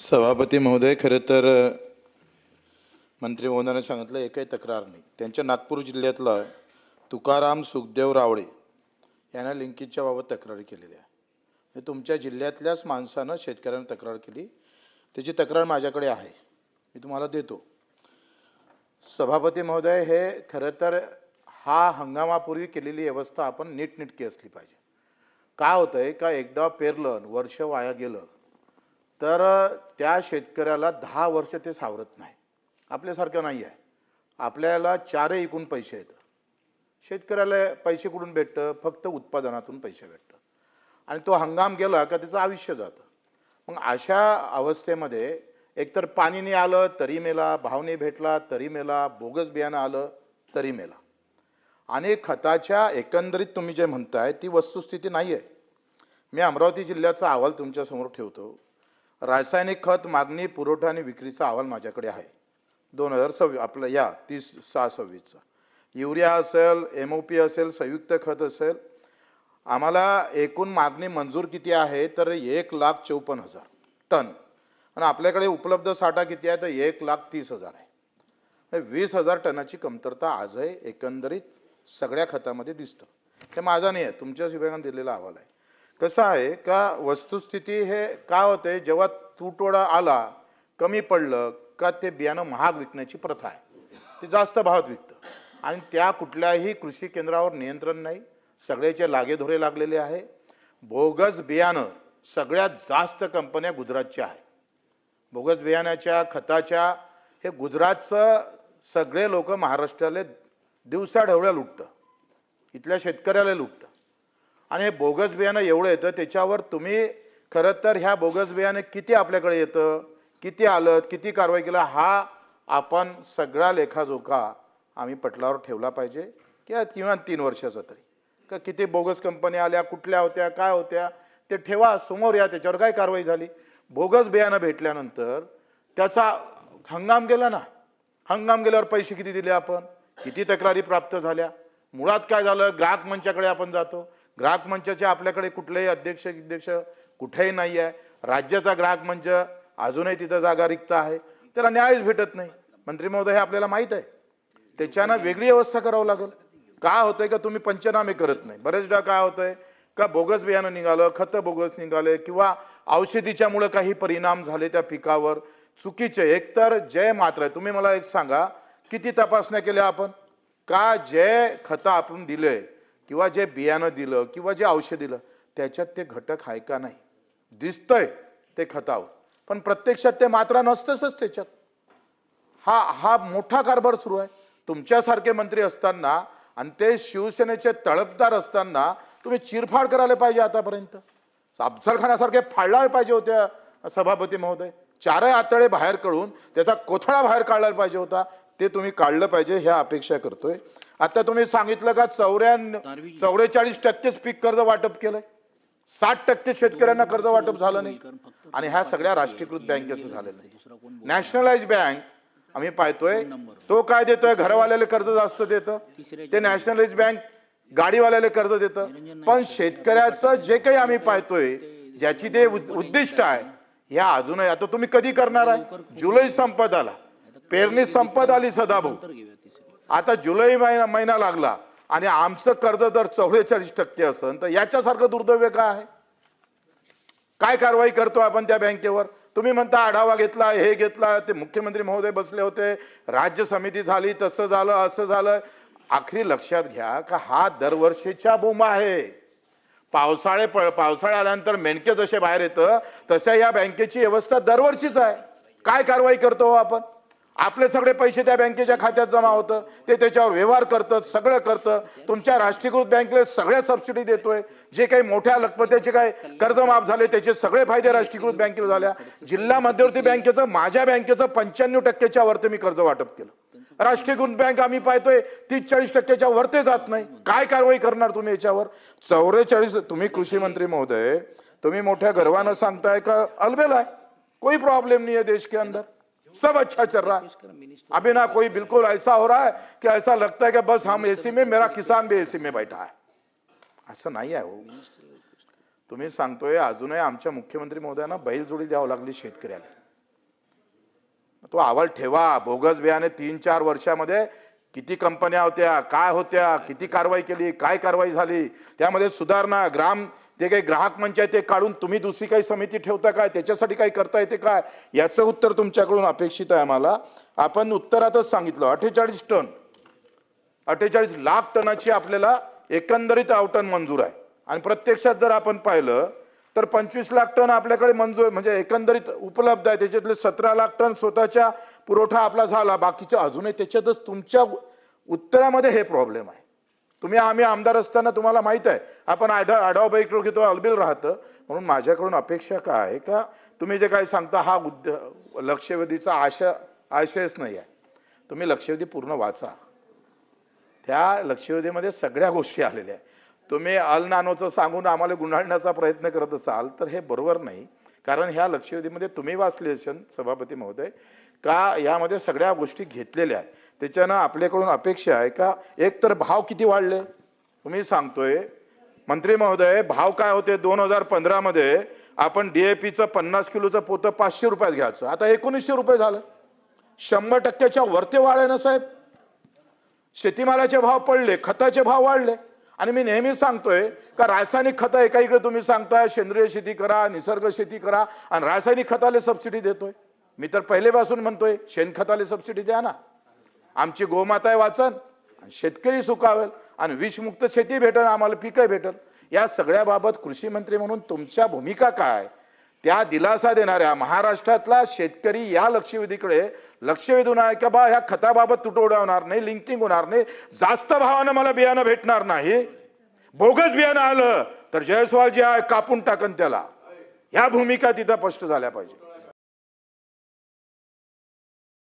सभापती महोदय, खरं तर मंत्री महोदयाने सांगितलं एकही तक्रार नाही. त्यांच्या नागपूर जिल्ह्यातला तुकाराम सुखदेव रावळे यांना लिंकेजच्या बाबत तक्रारी केलेली आहे. हे तुमच्या जिल्ह्यातल्याच माणसानं शेतकऱ्यांना तक्रार केली. त्याची तक्रार माझ्याकडे आहे, मी तुम्हाला देतो. सभापती महोदय, हे खरं तर हा हंगामापूर्वी केलेली व्यवस्था आपण नीटनेटकी असली पाहिजे. काय होतं आहे का, एकदा पेरलं वर्ष वाया गेलं तर त्या शेतकऱ्याला 10 वर्ष ते सावरत नाही. आपल्यासारखं नाही आहे. आपल्याला चारही इकून पैसे येतं. शेतकऱ्याला पैसे कुठून भेटतं? फक्त उत्पादनातून पैसे भेटतं. आणि तो हंगाम गेला का त्याचं आयुष्य जातं. मग अशा अवस्थेमध्ये एकतर पाणी नाही आलं तरी मेला, भाव नाही भेटला तरी मेला, बोगस बियाणं आलं तरी मेला. आणि खताच्या एकंदरीत तुम्ही जे म्हणताय ती वस्तुस्थिती नाही आहे. मी अमरावती जिल्ह्याचा अहवाल तुमच्यासमोर ठेवतो. रासायनिक खत मागणी, पुरवठा आणि विक्रीचा अहवाल माझ्याकडे आहे 2026 आपलं या 30/6/26चा. युरिया असेल, MOP असेल, संयुक्त खत असेल, आम्हाला एकूण मागणी मंजूर किती आहे तर 1,54,000 टन. आणि आपल्याकडे उपलब्ध साठा किती आहे तर 1,30,000 आहे. 20,000 टनाची कमतरता आजही एकंदरीत सगळ्या खतामध्ये दिसतं. हे माझा नाही आहे, तुमच्याच विभागाने दिलेला अहवाल आहे. कसं आहे का, वस्तुस्थिती हे काय होते, जेव्हा तुटवडा आला, कमी पडलं का ते बियाणं महाग विकण्याची प्रथा आहे. ते जास्त भावात विकतं आणि त्या कुठल्याही कृषी केंद्रावर नियंत्रण नाही. सगळ्याचे लागेधोरे लागलेले आहे. बोगस बियाणं सगळ्यात जास्त कंपन्या गुजरातच्या आहे. बोगस बियाण्याच्या खताच्या हे गुजरातचं सगळे लोक महाराष्ट्राला दिवसाढवळ्या लुटतं, इथल्या शेतकऱ्याला लुटतं. आणि हे बोगस बियाणं एवढं येतं, त्याच्यावर तुम्ही खरं तर ह्या बोगस बियाणं किती आपल्याकडे येतं, किती आलं, किती कारवाई केला, हा आपण सगळा लेखाजोखा आम्ही पटलावर ठेवला पाहिजे. किंवा 3 वर्षाचा तरी का किती बोगस कंपन्या आल्या, कुठल्या होत्या, काय होत्या, ते ठेवा समोर. या त्याच्यावर काय कारवाई झाली. बोगस बियाणं भेटल्यानंतर त्याचा हंगाम गेला ना, हंगाम गेल्यावर पैसे किती दिले आपण, किती तक्रारी प्राप्त झाल्या. मुळात काय झालं, ग्राहक मंचाकडे आपण जातो. ग्राहक मंचाचे आपल्याकडे कुठलेही अध्यक्ष कुठेही नाही आहे. राज्याचा ग्राहक मंच अजूनही तिथं जागा रिक्त आहे, त्याला न्यायच भेटत नाही. मंत्री महोदय, हे आपल्याला माहीत आहे. त्याच्यानं वेगळी व्यवस्था करावं लागेल. काय होतंय का तुम्ही पंचनामे करत नाही. बरेचदा काय होतंय का, बोगस बियाणं निघालं, खतं बोगस निघाले किंवा औषधीच्यामुळे काही परिणाम झाले त्या पिकावर चुकीचे. एकतर जे मात्र तुम्ही मला एक सांगा, किती तपासण्या केल्या आपण का, जे खतं आपण दिले किंवा जे बियाणं दिलं किंवा जे औषध दिलं त्याच्यात ते घटक आहे का नाही. दिसतंय ते खतावर, पण प्रत्यक्षात ते मात्रा नसतंच त्याच्यात. हा मोठा कारभार सुरू आहे. तुमच्यासारखे मंत्री असताना आणि ते शिवसेनेचे तळपदार असताना तुम्ही चिरफाड करायला पाहिजे. आतापर्यंत अफजल खानासारखे फाडला पाहिजे होत्या सभापती महोदय. 4 आतडे बाहेर काढून त्याचा कोथळा बाहेर काढला पाहिजे होता. ते तुम्ही काढलं पाहिजे, ह्या अपेक्षा करतोय. आता तुम्ही सांगितलं का 44% पीक कर्ज वाटप केलंय, 60% शेतकऱ्यांना कर्ज वाटप झालं नाही. आणि ह्या सगळ्या राष्ट्रीयकृत बँकेचं झालेलं नाही. नॅशनलाइज बँक आम्ही पाहतोय तो काय देतोय, घरवाल्याला कर्ज जास्त देतं. ते नॅशनलाइज बँक गाडीवाल्याला कर्ज देतं. पण शेतकऱ्याचं जे काही आम्ही पाहतोय, ज्याची ते उद्दिष्ट आहे, ह्या अजूनही. आता तुम्ही कधी करणार आहे. जुलै संपत आला, पेरणी संपत आली सदाभाऊ. आता जुलै महिना लागला आणि आमचं कर्ज जर 44% असेल तर याच्यासारखं दुर्दैव काय आहे. काय कारवाई करतो आपण त्या बँकेवर. तुम्ही म्हणता आढावा घेतला, हे घेतला, ते मुख्यमंत्री महोदय बसले होते, राज्य समिती झाली, तसं झालं, असं झालं. आखरी लक्षात घ्या का हा दरवर्षीच्या बोंबा आहे. पावसाळा आल्यानंतर मेंढके जसे बाहेर येतं तशा या बँकेची व्यवस्था दरवर्षीच आहे. काय कारवाई करतो आपण. आपले सगळे पैसे त्या बँकेच्या खात्यात जमा होतं, ते त्याच्यावर व्यवहार करतं, सगळं करतं. तुमच्या राष्ट्रीयकृत बँकेला सगळ्या सबसिडी देतोय. जे काही मोठ्या लखपतीचे काय कर्ज माफ झाले त्याचे सगळे फायदे राष्ट्रीयकृत बँकेला झाल्या. जिल्हा मध्यवर्ती बँकेचं, माझ्या बँकेचं 95% वरती मी कर्ज वाटप केलं. राष्ट्रीयकृत बँक आम्ही पाहतोय 30-40% वरते जात नाही. काय कारवाई करणार तुम्ही याच्यावर. 44, तुम्ही कृषी मंत्री महोदय, तुम्ही मोठ्या गर्वानं सांगताय का अलबेल आहे, कोई प्रॉब्लम नहीं है देश के अंदर, सब अच्छा चल रहा है. अभी ना कोई बिल्कुल ऐसा हो रहा है कि ऐसा लगता है कि बस हम एसी में, मेरा किसान भी एसी में बैठा है. असं नाही आहे हो. तुम्ही सांगतोय अजूनही आमच्या मुख्यमंत्री महोदयांना बैलजोडी द्यावं लागली शेतकऱ्याला. तो अहवाल ठेवा. बोगस बियाणे 3-4 वर्षामध्ये किती कंपन्या होत्या, काय होत्या, किती कारवाई केली, काय कारवाई झाली, त्यामध्ये सुधारणा, ते काही ग्राहक मंच आहे ते काढून तुम्ही दुसरी काही समिती ठेवता काय, त्याच्यासाठी काही करता येते काय, याचं उत्तर तुमच्याकडून अपेक्षित आहे आम्हाला. आपण उत्तरातच सांगितलं 48 टन, 48 लाख टनाची आपल्याला एकंदरीत आवटण मंजूर आहे. आणि प्रत्यक्षात जर आपण पाहिलं तर 25 लाख टन आपल्याकडे मंजूर म्हणजे एकंदरीत उपलब्ध आहे. त्याच्यातले 17 लाख टन स्वतःच्या पुरवठा आपला झाला, बाकीचं अजूनही त्याच्यातच. तुमच्या उत्तरामध्ये हे प्रॉब्लेम आहे. आम्ही आमदार असताना तुम्हाला माहित आहे आपण आढावा बैठक घेतो, अलबिल राहतं. म्हणून माझ्याकडून अपेक्षा काय आहे का तुम्ही जे काही सांगता हा लक्षवेधीचा आशयच नाही आहे. तुम्ही लक्षवेधी पूर्ण वाचा. त्या लक्षवेधीमध्ये सगळ्या गोष्टी आलेल्या आहेत. तुम्ही अल नानोचं सांगून आम्हाला गुंडाळण्याचा प्रयत्न करत असाल तर हे बरोबर नाही. कारण ह्या लक्षवेधीमध्ये तुम्ही वाचले असेल सभापती महोदय का यामध्ये सगळ्या गोष्टी घेतलेल्या आहेत. त्याच्यानं आपल्याकडून अपेक्षा आहे का एक तर भाव किती वाढले तुम्ही सांगतोय मंत्री महोदय. भाव काय होते 2015 मध्ये आपण DAPचं 50 किलोचं पोतं 500 रुपयात घ्यायचं, आता 1900 रुपये झालं. 100%च्या वरती वाढ आहे ना साहेब. शेतीमालाचे भाव पडले, खताचे भाव वाढले. आणि मी नेहमी सांगतोय का रासायनिक खतं एका इकडे तुम्ही सांगताय सेंद्रिय शेती करा, निसर्ग शेती करा, आणि रासायनिक खताला सबसिडी देतोय. मी तर पहिलेपासून म्हणतोय शेणखताला सबसिडी द्या ना. आमची गोमाता आहे वाचन, शेतकरी सुखावेल आणि विषमुक्त शेती भेटेल, आम्हाला पिकं भेटेल. या सगळ्याबाबत कृषी मंत्री म्हणून तुमच्या भूमिका काय, त्या दिलासा देणाऱ्या महाराष्ट्रातला शेतकरी या लक्षवेधीकडे लक्ष वेधून आहे का बा ह्या खताबाबत तुटवडा होणार नाही, लिंकिंग होणार नाही, जास्त भावानं मला बियाणं भेटणार नाही, बोगस बियाणं आलं तर जयस्वाल जे आहे कापून टाकन त्याला. ह्या भूमिका तिथं स्पष्ट झाल्या पाहिजे.